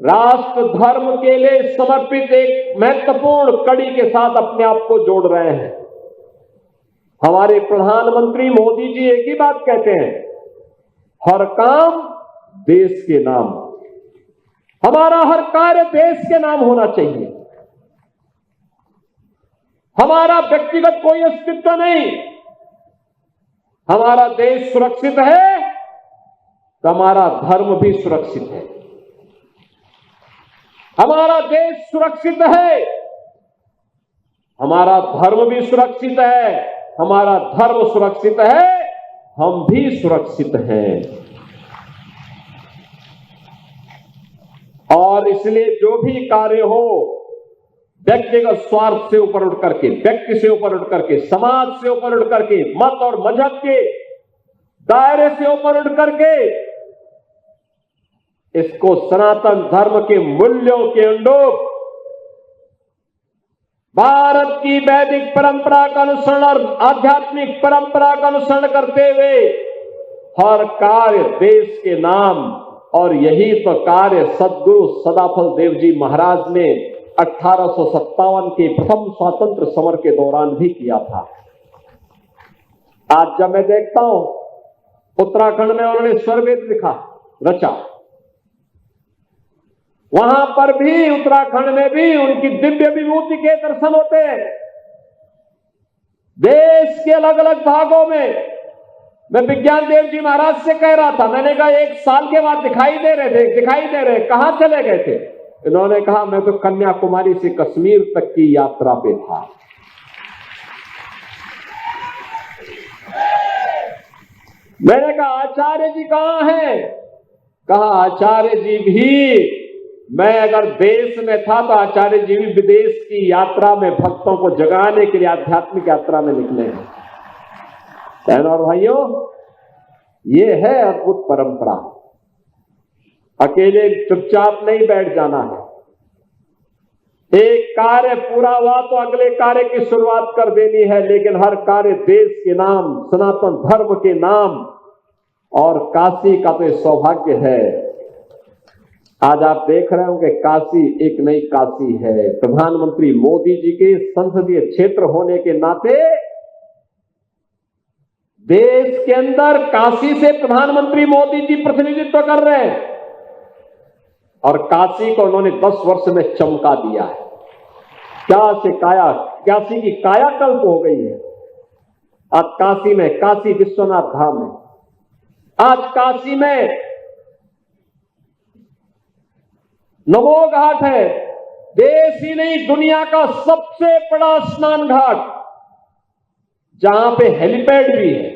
राष्ट्र धर्म के लिए समर्पित एक महत्वपूर्ण कड़ी के साथ अपने आप को जोड़ रहे हैं। हमारे प्रधानमंत्री मोदी जी एक ही बात कहते हैं, हर काम देश के नाम। हमारा हर कार्य देश के नाम होना चाहिए। हमारा व्यक्तिगत कोई अस्तित्व नहीं। हमारा देश सुरक्षित है तो हमारा धर्म भी सुरक्षित है। हमारा देश सुरक्षित है, हमारा धर्म भी सुरक्षित है। हमारा धर्म सुरक्षित है, हम भी सुरक्षित हैं। और इसलिए जो भी कार्य हो, व्यक्तिगत स्वार्थ से ऊपर उठ करके, व्यक्ति से ऊपर उठ करके, समाज से ऊपर उठ करके, मत और मजहब के दायरे से ऊपर उठ करके इसको सनातन धर्म के मूल्यों के अनुरूप भारत की वैदिक परंपरा का अनुसरण और आध्यात्मिक परंपरा का अनुसरण करते हुए हर कार्य देश के नाम। और यही तो कार्य सदगुरु सदाफल देव जी महाराज ने 1857 के प्रथम स्वातंत्र समर के दौरान भी किया था। आज जब मैं देखता हूं उत्तराखंड में उन्होंने स्वरवेद लिखा, रचा, वहां पर भी, उत्तराखंड में भी उनकी दिव्य विभूति के दर्शन होते हैं। देश के अलग अलग भागों में मैं विज्ञान देव जी महाराज से कह रहा था, मैंने कहा 1 साल के बाद दिखाई दे रहे, कहां चले गए थे? इन्होंने कहा मैं तो कन्याकुमारी से कश्मीर तक की यात्रा पे था। मैंने कहा आचार्य जी कहां हैं? कहा आचार्य जी भी, मैं अगर देश में था तो आचार्य जी भी विदेश की यात्रा में भक्तों को जगाने के लिए आध्यात्मिक यात्रा में निकले हैं। बहनों और भाइयों, ये है अद्भुत परंपरा। अकेले चुपचाप नहीं बैठ जाना है। एक कार्य पूरा हुआ तो अगले कार्य की शुरुआत कर देनी है, लेकिन हर कार्य देश के नाम, सनातन धर्म के नाम। और काशी का तो सौभाग्य है, आज आप देख रहे होंगे काशी एक नई काशी है। प्रधानमंत्री मोदी जी के संसदीय क्षेत्र होने के नाते देश के अंदर काशी से प्रधानमंत्री मोदी जी प्रतिनिधित्व कर रहे हैं और काशी को उन्होंने 10 वर्ष में चमका दिया है। क्या से काया, काशी की कायाकल्प हो गई है। आज काशी में, काशी विश्वनाथ धाम है, आज काशी में नमो घाट है, देश ही नहीं दुनिया का सबसे बड़ा स्नान घाट, जहां पे हेलीपैड भी है,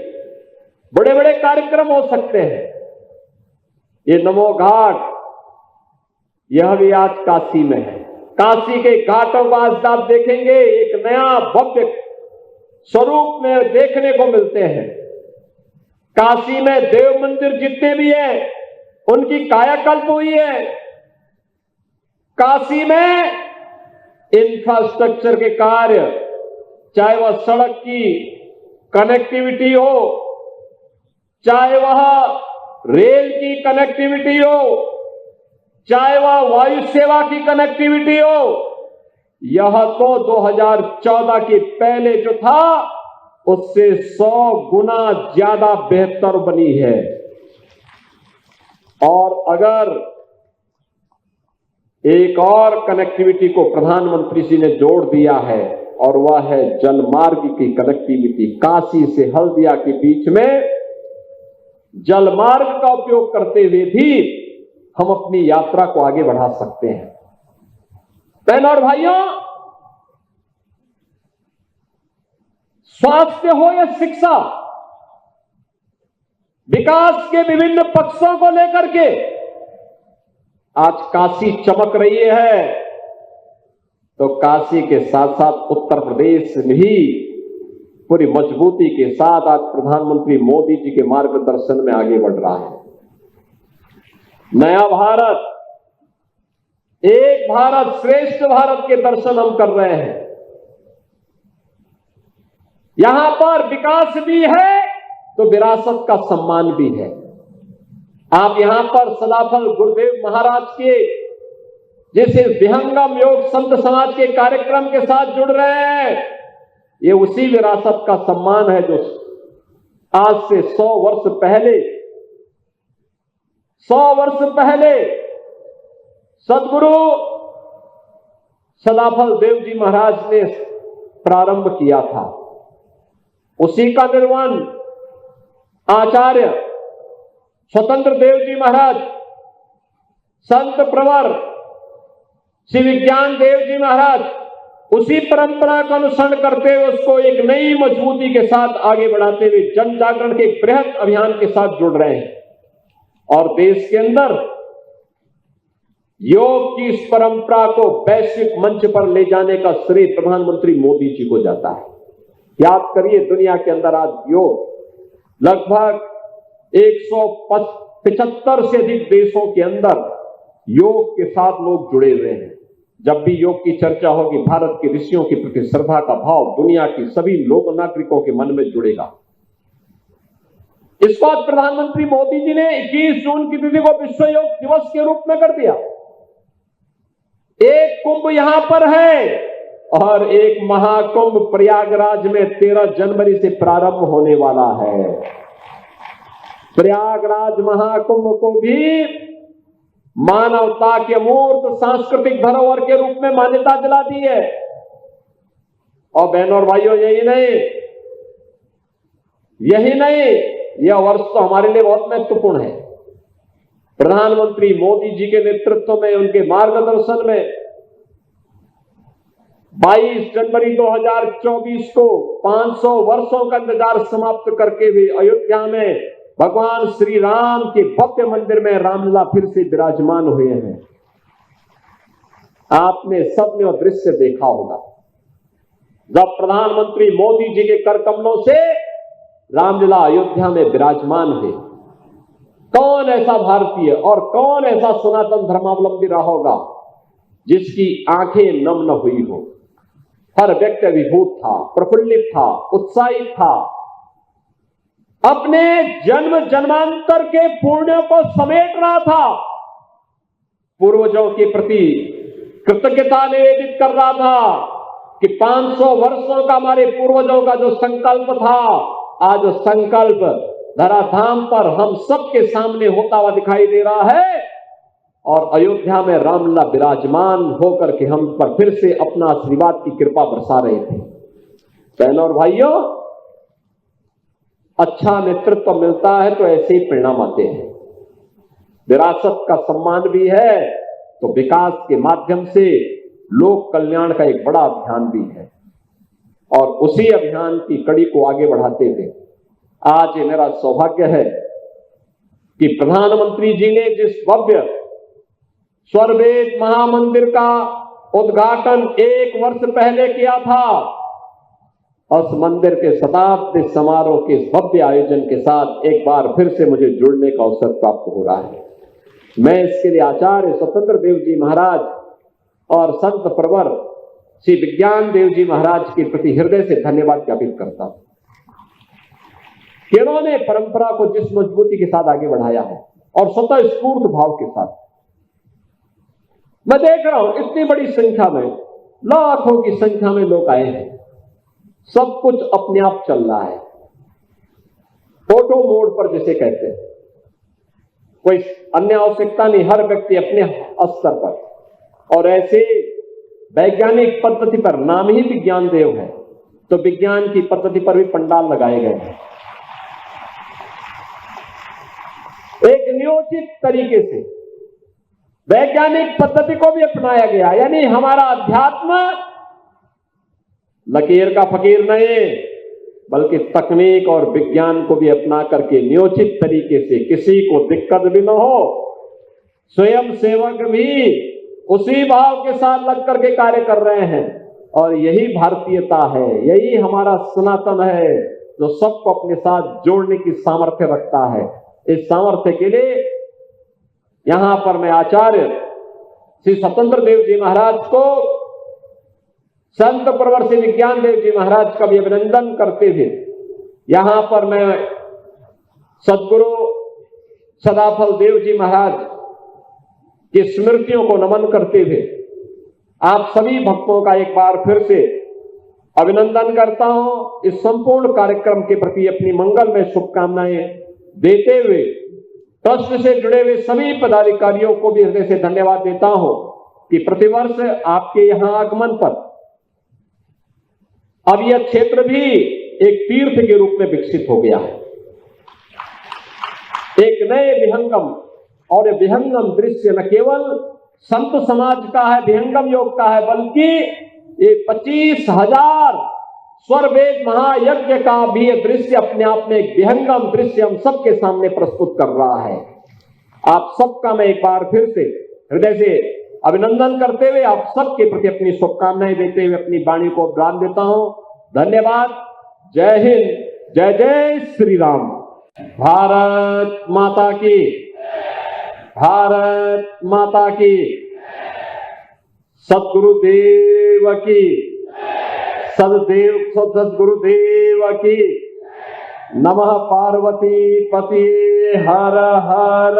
बड़े बड़े कार्यक्रम हो सकते हैं। ये नमो घाट, यह भी आज काशी में है। काशी के घाटों को आज आप देखेंगे एक नया भव्य स्वरूप में देखने को मिलते हैं। काशी में देव मंदिर जितने भी हैं, उनकी कायाकल्प हुई है। काशी में इंफ्रास्ट्रक्चर के कार्य, चाहे वह सड़क की कनेक्टिविटी हो, चाहे वह रेल की कनेक्टिविटी हो, चाहे वह वायु सेवा की कनेक्टिविटी हो, यह तो 2014 के पहले जो था उससे 100 गुना ज्यादा बेहतर बनी है। और अगर एक और कनेक्टिविटी को प्रधानमंत्री जी ने जोड़ दिया है, और वह है जलमार्ग की कनेक्टिविटी। काशी से हल्दिया के बीच में जलमार्ग का उपयोग करते हुए भी हम अपनी यात्रा को आगे बढ़ा सकते हैं। बहनों और भाइयों, स्वास्थ्य हो या शिक्षा, विकास के विभिन्न पक्षों को लेकर के आज काशी चमक रही है, तो काशी के साथ साथ उत्तर प्रदेश भी पूरी मजबूती के साथ आज प्रधानमंत्री मोदी जी के मार्गदर्शन में आगे बढ़ रहा है। नया भारत, एक भारत श्रेष्ठ भारत के दर्शन हम कर रहे हैं। यहां पर विकास भी है तो विरासत का सम्मान भी है। आप यहां पर सदाफल गुरुदेव महाराज के जैसे विहंगम योग संत समाज के कार्यक्रम के साथ जुड़ रहे हैं, ये उसी विरासत का सम्मान है जो आज से 100 वर्ष पहले सदगुरु सदाफल देव जी महाराज ने प्रारंभ किया था। उसी का निर्माण आचार्य स्वतंत्र देव जी महाराज, संत प्रवर श्री विज्ञान देव जी महाराज, उसी परंपरा का अनुसरण करते हुए उसको एक नई मजबूती के साथ आगे बढ़ाते हुए जन जागरण के बृहद अभियान के साथ जुड़ रहे हैं। और देश के अंदर योग की इस परंपरा को वैश्विक मंच पर ले जाने का श्रेय प्रधानमंत्री मोदी जी को जाता है। याद करिए, दुनिया के अंदर आज योग लगभग 175 से अधिक देशों के अंदर योग के साथ लोग जुड़े हुए हैं। जब भी योग की चर्चा होगी, भारत के ऋषियों के प्रति श्रद्धा का भाव दुनिया के सभी लोक नागरिकों के मन में जुड़ेगा। इस बात प्रधानमंत्री मोदी जी ने 21 जून की तिथि को विश्व योग दिवस के रूप में कर दिया। एक कुंभ यहां पर है और एक महाकुंभ प्रयागराज में 13 जनवरी से प्रारंभ होने वाला है। प्रयागराज महाकुंभ को भी मानवता के अमूर्त सांस्कृतिक धरोहर के रूप में मान्यता दिला दी है। और बहनों और भाइयों, यही नहीं, यह वर्ष तो हमारे लिए बहुत महत्वपूर्ण है। प्रधानमंत्री मोदी जी के नेतृत्व में, उनके मार्गदर्शन में 22 जनवरी 2024 को 500 वर्षों का इंतजार समाप्त करके भी अयोध्या में भगवान श्री राम के भव्य मंदिर में रामलला फिर से विराजमान हुए हैं। आपने सबने वह दृश्य देखा होगा जब प्रधानमंत्री मोदी जी के कर कमलों से रामलला अयोध्या में विराजमान हुए। कौन ऐसा भारतीय और कौन ऐसा सनातन धर्मावलंबी रहा होगा जिसकी आंखें नम न हुई हो। हर व्यक्ति अभिभूत था, प्रफुल्लित था, उत्साहित था, अपने जन्म जन्मांतर के पुण्यों को समेट रहा था, पूर्वजों के प्रति कृतज्ञता निवेदित कर रहा था कि 500 वर्षों का हमारे पूर्वजों का जो संकल्प था, आज संकल्प धराधाम पर हम सबके सामने होता हुआ दिखाई दे रहा है। और अयोध्या में रामलला विराजमान होकर के हम पर फिर से अपना आशीर्वाद की कृपा बरसा रहे थे। बहनों और भाइयों, अच्छा नेतृत्व मिलता है तो ऐसे ही परिणाम आते हैं। विरासत का सम्मान भी है तो विकास के माध्यम से लोक कल्याण का एक बड़ा अभियान भी है। और उसी अभियान की कड़ी को आगे बढ़ाते हुए आज ये मेरा सौभाग्य है कि प्रधानमंत्री जी ने जिस भव्य स्वरवेद महामंदिर का उद्घाटन 1 वर्ष पहले किया था, उस मंदिर के शताब्दी समारोह के इस भव्य आयोजन के साथ एक बार फिर से मुझे जुड़ने का अवसर प्राप्त हो रहा है। मैं इसके लिए आचार्य स्वतंत्र देव जी महाराज और संत प्रवर श्री विज्ञान देव जी महाराज के प्रति हृदय से धन्यवाद ज्ञापित करता हूं कि उन्होंने परंपरा को जिस मजबूती के साथ आगे बढ़ाया है और स्वतः स्फूर्त भाव के साथ। मैं देख रहा हूं इतनी बड़ी संख्या में, लाखों की संख्या में लोग आए हैं। सब कुछ अपने आप चल रहा है, फोटो मोड पर जिसे कहते हैं। कोई अन्य आवश्यकता नहीं, हर व्यक्ति अपने स्तर पर। और ऐसे वैज्ञानिक पद्धति पर, नाम ही विज्ञान देव है, तो विज्ञान की पद्धति पर भी पंडाल लगाए गए हैं। एक नियोजित तरीके से वैज्ञानिक पद्धति को भी अपनाया गया, यानी हमारा अध्यात्म लकीर का फकीर नहीं, बल्कि तकनीक और विज्ञान को भी अपना करके नियोजित तरीके से, किसी को दिक्कत भी न हो, स्वयं सेवक भी उसी भाव के साथ लग करके कार्य कर रहे हैं। और यही भारतीयता है, यही हमारा सनातन है, जो सबको अपने साथ जोड़ने की सामर्थ्य रखता है। इस सामर्थ्य के लिए यहां पर मैं आचार्य श्री स्वतंत्र देव जी महाराज को, संत प्रवर श्री विज्ञान देव जी महाराज का भी अभिनंदन करते हुए यहां पर मैं सदगुरु सदाफल देव जी महाराज की स्मृतियों को नमन करते हुए आप सभी भक्तों का एक बार फिर से अभिनंदन करता हूं। इस संपूर्ण कार्यक्रम के प्रति अपनी मंगल में शुभकामनाएं देते हुए ट्रस्ट से जुड़े हुए सभी पदाधिकारियों को भी हृदय से धन्यवाद देता हूं कि प्रतिवर्ष आपके यहां आगमन पर अब यह क्षेत्र भी एक तीर्थ के रूप में विकसित हो गया है। एक नए विहंगम, और यह विहंगम दृश्य न केवल संत समाज का है, विहंगम योग का है, बल्कि ये 25,000 स्वरवेद महायज्ञ का भी यह दृश्य अपने आप में एक विहंगम दृश्य हम सबके सामने प्रस्तुत कर रहा है। आप सबका मैं एक बार फिर से हृदय से अभिनंदन करते हुए आप सबके प्रति अपनी शुभकामनाएं देते हुए अपनी वाणी को विराम देता हूं। धन्यवाद। जय हिंद, जय जय श्री राम। भारत माता की, भारत माता की, सद्गुरुदेव की, सद्गुरुदेव की। नमः पार्वती पति हर हर।